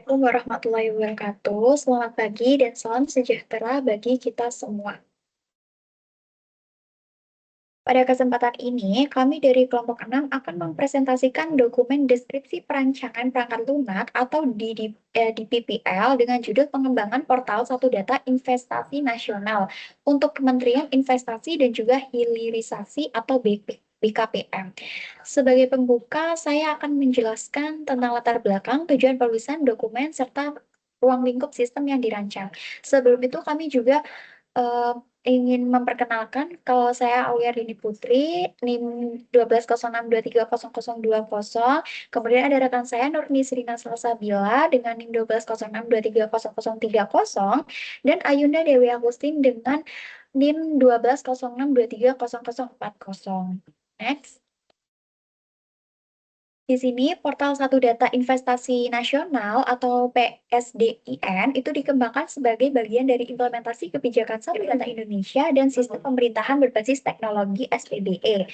Assalamualaikum warahmatullahi wabarakatuh. Selamat pagi dan salam sejahtera bagi kita semua. Pada kesempatan ini, kami dari kelompok 6 akan mempresentasikan dokumen deskripsi perancangan perangkat lunak atau di PPL dengan judul Pengembangan Portal Satu Data Investasi Nasional untuk Kementerian Investasi dan juga Hilirisasi atau BKPM. Sebagai pembuka, saya akan menjelaskan tentang latar belakang, tujuan penulisan dokumen, serta ruang lingkup sistem yang dirancang. Sebelum itu, kami juga eh, ingin memperkenalkan kalau saya Aulia Rini Putri, NIM 1206230020. Kemudian ada rekan saya Nurni Srina Salsabila dengan NIM 1206230030 dan Ayunda Dewi Agustin dengan NIM 1206230040. Next. Di sini, Portal Satu Data Investasi Nasional atau PSDIN itu dikembangkan sebagai bagian dari implementasi kebijakan Satu Data Indonesia dan sistem pemerintahan berbasis teknologi SPDE.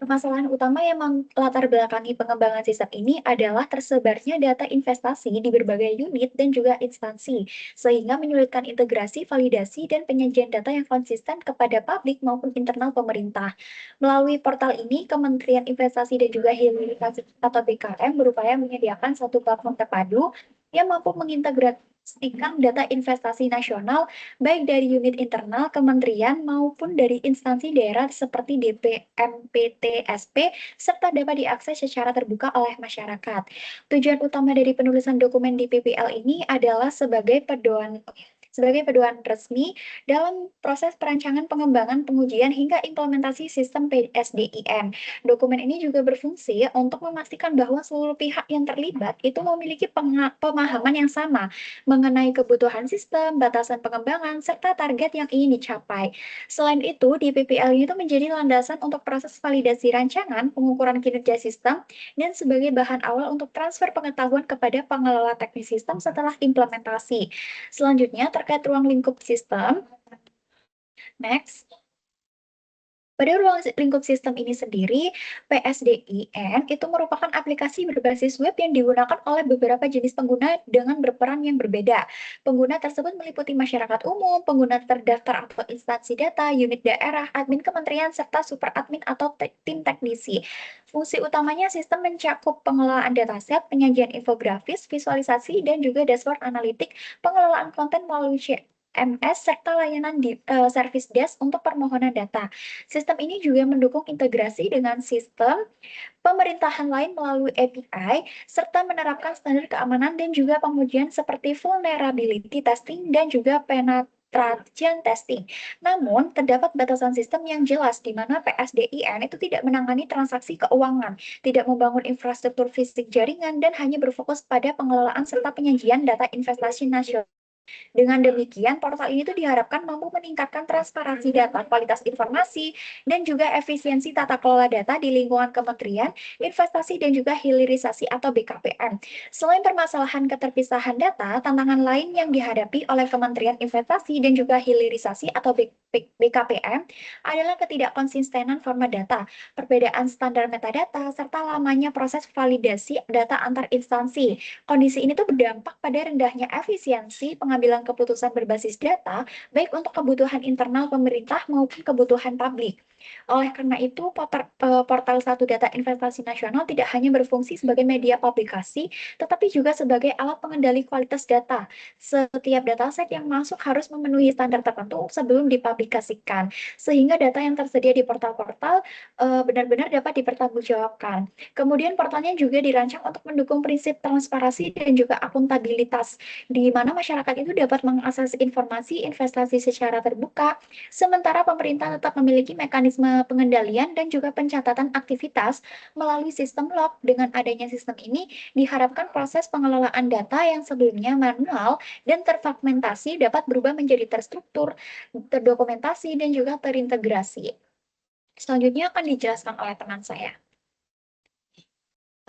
Permasalahan utama yang melatar belakangi pengembangan sistem ini adalah tersebarnya data investasi di berbagai unit dan juga instansi, sehingga menyulitkan integrasi, validasi, dan penyajian data yang konsisten kepada publik maupun internal pemerintah. Melalui portal ini, Kementerian Investasi dan juga Hilirisasi atau BKM berupaya menyediakan satu platform terpadu yang mampu mengintegrasikan data investasi nasional baik dari unit internal kementerian maupun dari instansi daerah seperti DPMPTSP serta dapat diakses secara terbuka oleh masyarakat. Tujuan utama dari penulisan dokumen di PPL ini adalah sebagai pedoman resmi dalam proses perancangan, pengembangan, pengujian, hingga implementasi sistem PSDIN. Dokumen ini juga berfungsi untuk memastikan bahwa seluruh pihak yang terlibat itu memiliki pemahaman yang sama mengenai kebutuhan sistem, batasan pengembangan, serta target yang ingin dicapai. Selain itu, di PPL itu menjadi landasan untuk proses validasi rancangan, pengukuran kinerja sistem, dan sebagai bahan awal untuk transfer pengetahuan kepada pengelola teknis sistem setelah implementasi. Selanjutnya, terkait ruang lingkup sistem, next. Pada ruang lingkup sistem ini sendiri, PSDIN itu merupakan aplikasi berbasis web yang digunakan oleh beberapa jenis pengguna dengan berperan yang berbeda. Pengguna tersebut meliputi masyarakat umum, pengguna terdaftar atau instansi data, unit daerah, admin kementerian, serta super admin atau tim teknisi. Fungsi utamanya sistem mencakup pengelolaan dataset, penyajian infografis, visualisasi, dan juga dashboard analitik, pengelolaan konten melalui MS, serta layanan di service desk untuk permohonan data. Sistem ini juga mendukung integrasi dengan sistem pemerintahan lain melalui API, serta menerapkan standar keamanan dan juga pengujian seperti vulnerability testing dan juga penetration testing. Namun, terdapat batasan sistem yang jelas di mana PSDIN itu tidak menangani transaksi keuangan, tidak membangun infrastruktur fisik jaringan, dan hanya berfokus pada pengelolaan serta penyajian data investasi nasional. Dengan demikian, portal ini tuh diharapkan mampu meningkatkan transparansi data, kualitas informasi, dan juga efisiensi tata kelola data di lingkungan kementerian, investasi, dan juga hilirisasi atau BKPM. Selain permasalahan keterpisahan data, tantangan lain yang dihadapi oleh Kementerian Investasi dan juga hilirisasi atau BKPM adalah ketidakkonsistenan format data, perbedaan standar metadata, serta lamanya proses validasi data antar instansi. Kondisi ini tuh berdampak pada rendahnya efisiensi pengambilan keputusan berbasis data, baik untuk kebutuhan internal pemerintah maupun kebutuhan publik. Oleh karena itu, portal Satu Data Investasi Nasional tidak hanya berfungsi sebagai media publikasi, tetapi juga sebagai alat pengendali kualitas data. Setiap dataset yang masuk harus memenuhi standar tertentu sebelum dipublikasikan, sehingga data yang tersedia di portal-portal benar-benar dapat dipertanggungjawabkan. Kemudian portalnya juga dirancang untuk mendukung prinsip transparansi dan juga akuntabilitas, di mana masyarakat itu dapat mengakses informasi investasi secara terbuka, sementara pemerintah tetap memiliki mekanisme pengendalian dan juga pencatatan aktivitas melalui sistem log. Dengan adanya sistem ini, diharapkan proses pengelolaan data yang sebelumnya manual dan terfragmentasi dapat berubah menjadi terstruktur, terdokumentasi, dan juga terintegrasi. Selanjutnya akan dijelaskan oleh teman saya.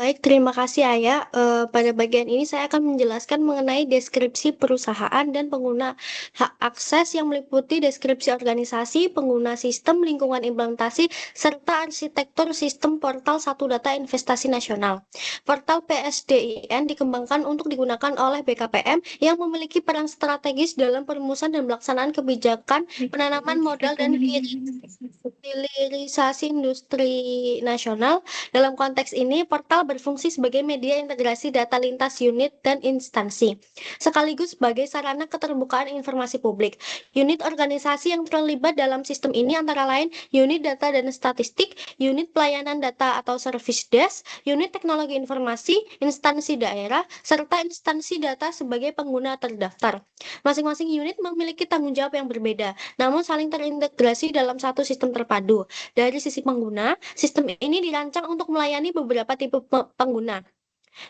Baik, terima kasih Ayah. Pada bagian ini saya akan menjelaskan mengenai deskripsi perusahaan dan pengguna hak akses yang meliputi deskripsi organisasi, pengguna sistem, lingkungan implementasi, serta arsitektur sistem portal satu data investasi nasional. Portal PSDIN dikembangkan untuk digunakan oleh BKPM yang memiliki peran strategis dalam perumusan dan pelaksanaan kebijakan penanaman modal dan hilirisasi industri nasional. Dalam konteks ini, portal berfungsi sebagai media integrasi data lintas unit dan instansi, sekaligus sebagai sarana keterbukaan informasi publik. Unit organisasi yang terlibat dalam sistem ini antara lain unit data dan statistik, unit pelayanan data atau service desk, unit teknologi informasi, instansi daerah, serta instansi data sebagai pengguna terdaftar. Masing-masing unit memiliki tanggung jawab yang berbeda, namun saling terintegrasi dalam satu sistem terpadu. Dari sisi pengguna, sistem ini dirancang untuk melayani beberapa tipe pengguna.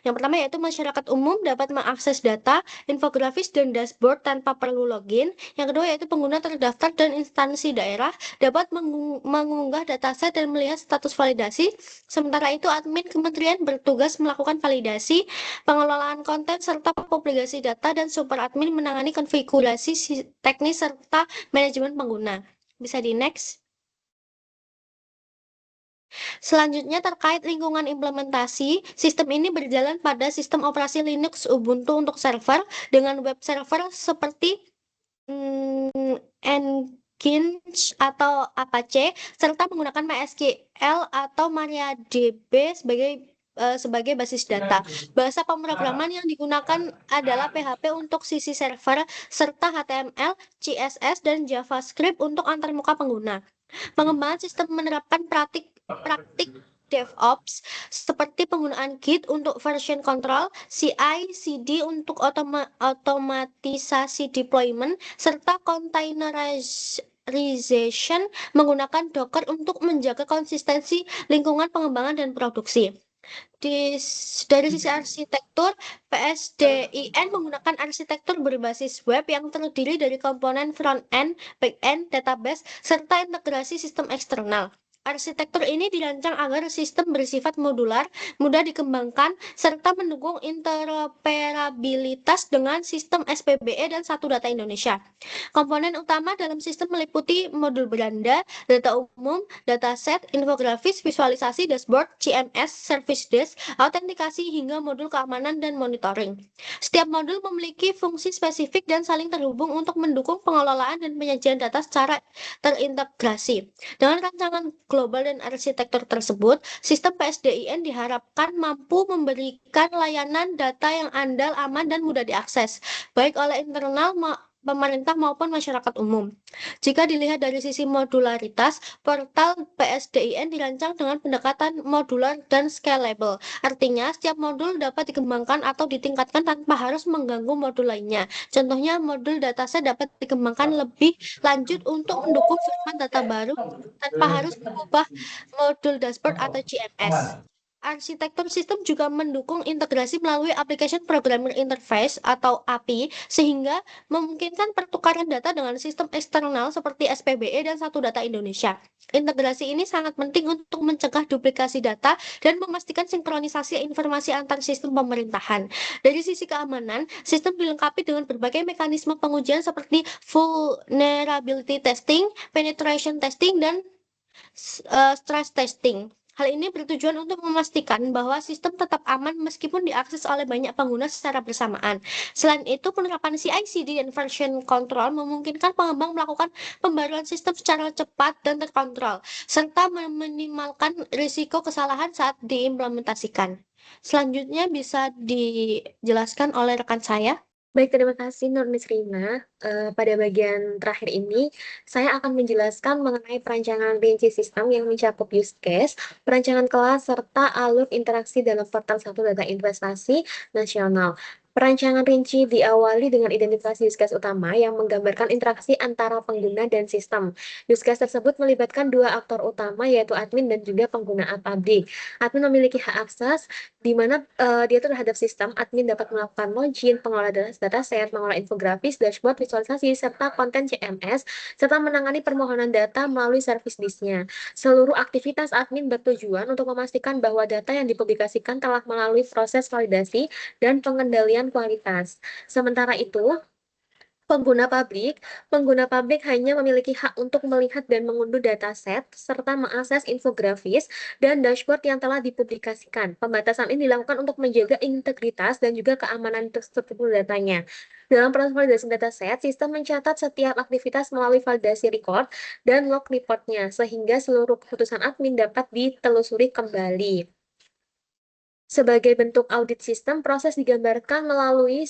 Yang pertama yaitu masyarakat umum dapat mengakses data, infografis, dan dashboard tanpa perlu login. Yang kedua yaitu pengguna terdaftar dan instansi daerah dapat mengunggah dataset dan melihat status validasi. Sementara itu admin kementerian bertugas melakukan validasi, pengelolaan konten, serta publikasi data, dan super admin menangani konfigurasi teknis serta manajemen pengguna. Bisa di next. Selanjutnya terkait lingkungan implementasi, sistem ini berjalan pada sistem operasi Linux Ubuntu untuk server dengan web server seperti Nginx atau Apache serta menggunakan MySQL atau MariaDB sebagai basis data. Bahasa pemrograman yang digunakan adalah PHP untuk sisi server serta HTML, CSS, dan JavaScript untuk antarmuka pengguna. Pengembangan sistem menerapkan praktik DevOps seperti penggunaan Git untuk version control, CI/CD untuk otomatisasi deployment, serta containerization menggunakan Docker untuk menjaga konsistensi lingkungan pengembangan dan produksi. Dari sisi arsitektur, PSDIN menggunakan arsitektur berbasis web yang terdiri dari komponen front-end, back-end, database, serta integrasi sistem eksternal. Arsitektur ini dirancang agar sistem bersifat modular, mudah dikembangkan, serta mendukung interoperabilitas dengan sistem SPBE dan Satu Data Indonesia. Komponen utama dalam sistem meliputi modul beranda, data umum, dataset, infografis, visualisasi, dashboard, CMS, service desk, autentikasi, hingga modul keamanan dan monitoring. Setiap modul memiliki fungsi spesifik dan saling terhubung untuk mendukung pengelolaan dan penyajian data secara terintegrasi. Dengan rancangan global dan arsitektur tersebut, sistem PSDIN diharapkan mampu memberikan layanan data yang andal, aman, dan mudah diakses, baik oleh internal pemerintah maupun masyarakat umum. Jika dilihat dari sisi modularitas, portal PSDIN dirancang dengan pendekatan modular dan scalable. Artinya, setiap modul dapat dikembangkan atau ditingkatkan tanpa harus mengganggu modul lainnya. Contohnya, modul dataset dapat dikembangkan lebih lanjut untuk mendukung format data baru tanpa harus mengubah modul dashboard atau GMS. Arsitektur sistem juga mendukung integrasi melalui Application Programming Interface atau API, sehingga memungkinkan pertukaran data dengan sistem eksternal seperti SPBE dan Satu Data Indonesia. Integrasi ini sangat penting untuk mencegah duplikasi data dan memastikan sinkronisasi informasi antar sistem pemerintahan. Dari sisi keamanan, sistem dilengkapi dengan berbagai mekanisme pengujian seperti vulnerability testing, penetration testing, dan stress testing. Hal ini bertujuan untuk memastikan bahwa sistem tetap aman meskipun diakses oleh banyak pengguna secara bersamaan. Selain itu, penerapan CI/CD dan version control memungkinkan pengembang melakukan pembaruan sistem secara cepat dan terkontrol, serta meminimalkan risiko kesalahan saat diimplementasikan. Selanjutnya bisa dijelaskan oleh rekan saya. Baik, terima kasih Nur Misrina. Pada bagian terakhir ini, saya akan menjelaskan mengenai perancangan rinci sistem yang mencakup use case, perancangan kelas, serta alur interaksi dalam portal Satu Data Investasi Nasional. Perancangan rinci diawali dengan identifikasi use case utama yang menggambarkan interaksi antara pengguna dan sistem. Use case tersebut melibatkan dua aktor utama, yaitu admin dan juga pengguna publik. Admin memiliki hak akses, di mana dia itu terhadap sistem. Admin dapat melakukan login, pengelola dataset, mengolah infografis, dashboard, visualisasi, serta konten CMS, serta menangani permohonan data melalui service disk-nya. Seluruh aktivitas admin bertujuan untuk memastikan bahwa data yang dipublikasikan telah melalui proses validasi dan pengendalian kualitas. Sementara itu, pengguna publik hanya memiliki hak untuk melihat dan mengunduh dataset serta mengakses infografis dan dashboard yang telah dipublikasikan. Pembatasan ini dilakukan untuk menjaga integritas dan juga keamanan struktur datanya. Dalam proses validasi dataset, sistem mencatat setiap aktivitas melalui validasi record dan log reportnya, sehingga seluruh keputusan admin dapat ditelusuri kembali. Sebagai bentuk audit sistem, proses digambarkan melalui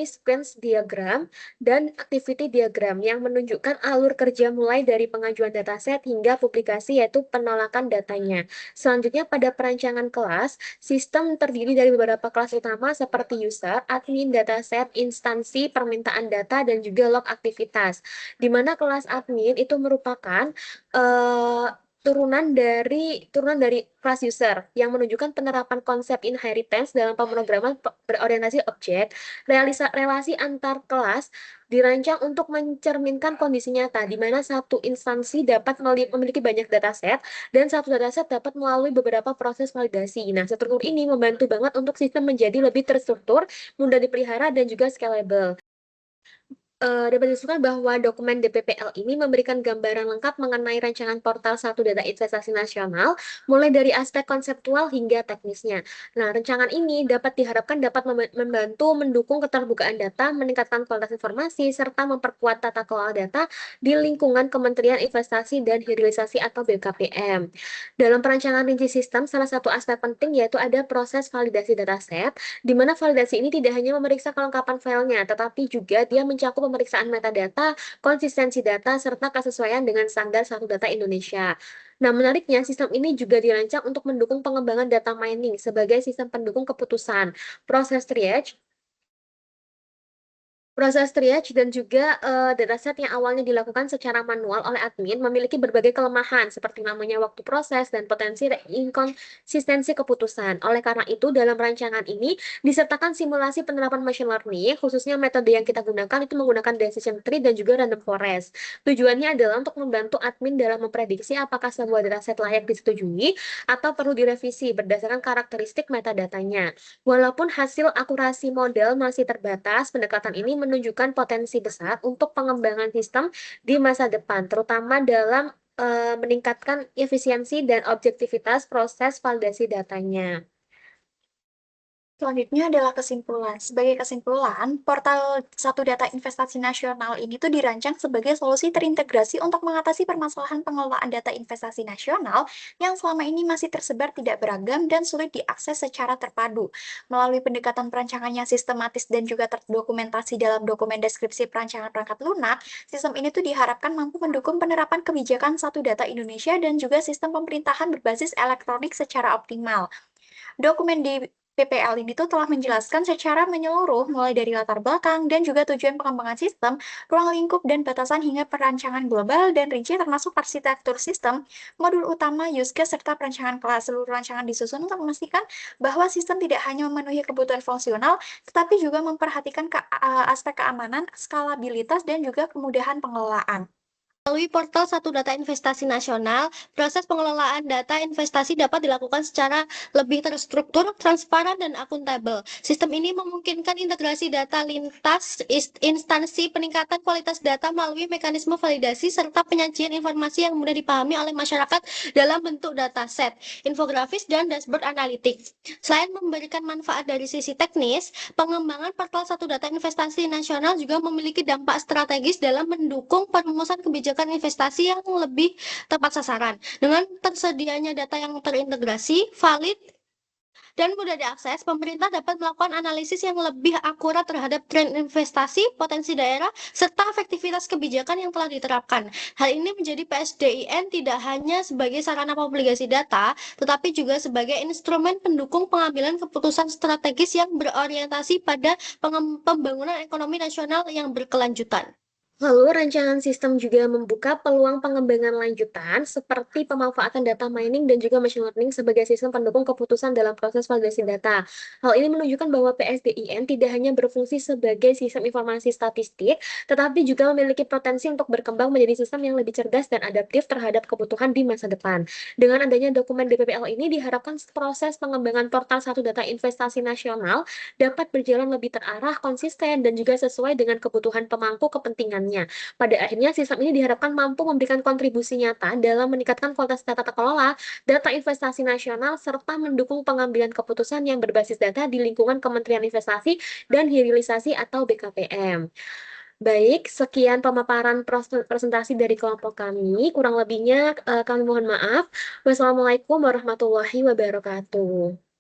sequence diagram dan activity diagram yang menunjukkan alur kerja mulai dari pengajuan dataset hingga publikasi, yaitu penolakan datanya. Selanjutnya, pada perancangan kelas, sistem terdiri dari beberapa kelas utama seperti user, admin, dataset, instansi, permintaan data, dan juga log aktivitas. Di mana kelas admin itu merupakan eh, turunan dari kelas user yang menunjukkan penerapan konsep inheritance dalam pemrograman berorientasi objek. Relasi antar kelas dirancang untuk mencerminkan kondisi nyata, di mana satu instansi dapat memiliki banyak dataset dan satu dataset dapat melalui beberapa proses validasi. Nah, struktur ini membantu banget untuk sistem menjadi lebih terstruktur, mudah dipelihara, dan juga scalable. Dapat disimpulkan bahwa dokumen DPPL ini memberikan gambaran lengkap mengenai rancangan portal satu data investasi nasional, mulai dari aspek konseptual hingga teknisnya. Nah, rancangan ini diharapkan dapat membantu mendukung keterbukaan data, meningkatkan kualitas informasi, serta memperkuat tata kelola data di lingkungan Kementerian Investasi dan Hilirisasi atau BKPM. Dalam perancangan rinci sistem, salah satu aspek penting yaitu ada proses validasi dataset, di mana validasi ini tidak hanya memeriksa kelengkapan filenya, tetapi juga dia mencakup pemeriksaan metadata, konsistensi data, serta kesesuaian dengan standar satu data Indonesia. Nah, menariknya, sistem ini juga dirancang untuk mendukung pengembangan data mining sebagai sistem pendukung keputusan, proses triage dan juga dataset yang awalnya dilakukan secara manual oleh admin memiliki berbagai kelemahan seperti namanya waktu proses dan potensi inkonsistensi keputusan. Oleh karena itu, dalam rancangan ini disertakan simulasi penerapan machine learning, khususnya metode yang kita gunakan itu menggunakan decision tree dan juga random forest. Tujuannya adalah untuk membantu admin dalam memprediksi apakah sebuah dataset layak disetujui atau perlu direvisi berdasarkan karakteristik metadatanya. Walaupun hasil akurasi model masih terbatas, pendekatan ini menunjukkan potensi besar untuk pengembangan sistem di masa depan, terutama dalam meningkatkan efisiensi dan objektivitas proses validasi datanya. Selanjutnya adalah kesimpulan. Sebagai kesimpulan, portal Satu Data Investasi Nasional ini tuh dirancang sebagai solusi terintegrasi untuk mengatasi permasalahan pengelolaan data investasi nasional yang selama ini masih tersebar tidak beragam dan sulit diakses secara terpadu. Melalui pendekatan perancangan yang sistematis dan juga terdokumentasi dalam dokumen deskripsi perancangan perangkat lunak, sistem ini tuh diharapkan mampu mendukung penerapan kebijakan Satu Data Indonesia dan juga sistem pemerintahan berbasis elektronik secara optimal. Dokumen di PPL ini tuh telah menjelaskan secara menyeluruh mulai dari latar belakang dan juga tujuan pengembangan sistem, ruang lingkup dan batasan hingga perancangan global dan rinci termasuk arsitektur sistem, modul utama, use case, serta perancangan kelas. Seluruh rancangan disusun untuk memastikan bahwa sistem tidak hanya memenuhi kebutuhan fungsional, tetapi juga memperhatikan aspek keamanan, skalabilitas, dan juga kemudahan pengelolaan. Melalui portal Satu Data Investasi Nasional, proses pengelolaan data investasi dapat dilakukan secara lebih terstruktur, transparan, dan akuntabel. Sistem ini memungkinkan integrasi data lintas instansi, peningkatan kualitas data melalui mekanisme validasi, serta penyajian informasi yang mudah dipahami oleh masyarakat dalam bentuk dataset, infografis, dan dashboard analitik. Selain memberikan manfaat dari sisi teknis, pengembangan portal Satu Data Investasi Nasional juga memiliki dampak strategis dalam mendukung perumusan kebijakan investasi yang lebih tepat sasaran. Dengan tersedianya data yang terintegrasi, valid, dan mudah diakses, pemerintah dapat melakukan analisis yang lebih akurat terhadap tren investasi, potensi daerah, serta efektivitas kebijakan yang telah diterapkan. Hal ini menjadi PSDIN tidak hanya sebagai sarana publikasi data, tetapi juga sebagai instrumen pendukung pengambilan keputusan strategis yang berorientasi pada pembangunan ekonomi nasional yang berkelanjutan. Lalu, rancangan sistem juga membuka peluang pengembangan lanjutan seperti pemanfaatan data mining dan juga machine learning sebagai sistem pendukung keputusan dalam proses validasi data. Hal ini menunjukkan bahwa PSDIN tidak hanya berfungsi sebagai sistem informasi statistik, tetapi juga memiliki potensi untuk berkembang menjadi sistem yang lebih cerdas dan adaptif terhadap kebutuhan di masa depan. Dengan adanya dokumen DPPL ini, diharapkan proses pengembangan portal satu data investasi nasional dapat berjalan lebih terarah, konsisten, dan juga sesuai dengan kebutuhan pemangku kepentingannya. Pada akhirnya, sistem ini diharapkan mampu memberikan kontribusi nyata dalam meningkatkan kualitas data kelola, data investasi nasional, serta mendukung pengambilan keputusan yang berbasis data di lingkungan Kementerian Investasi dan Hilirisasi atau BKPM. Baik, sekian pemaparan presentasi dari kelompok kami. Kurang lebihnya kami mohon maaf. Wassalamualaikum warahmatullahi wabarakatuh.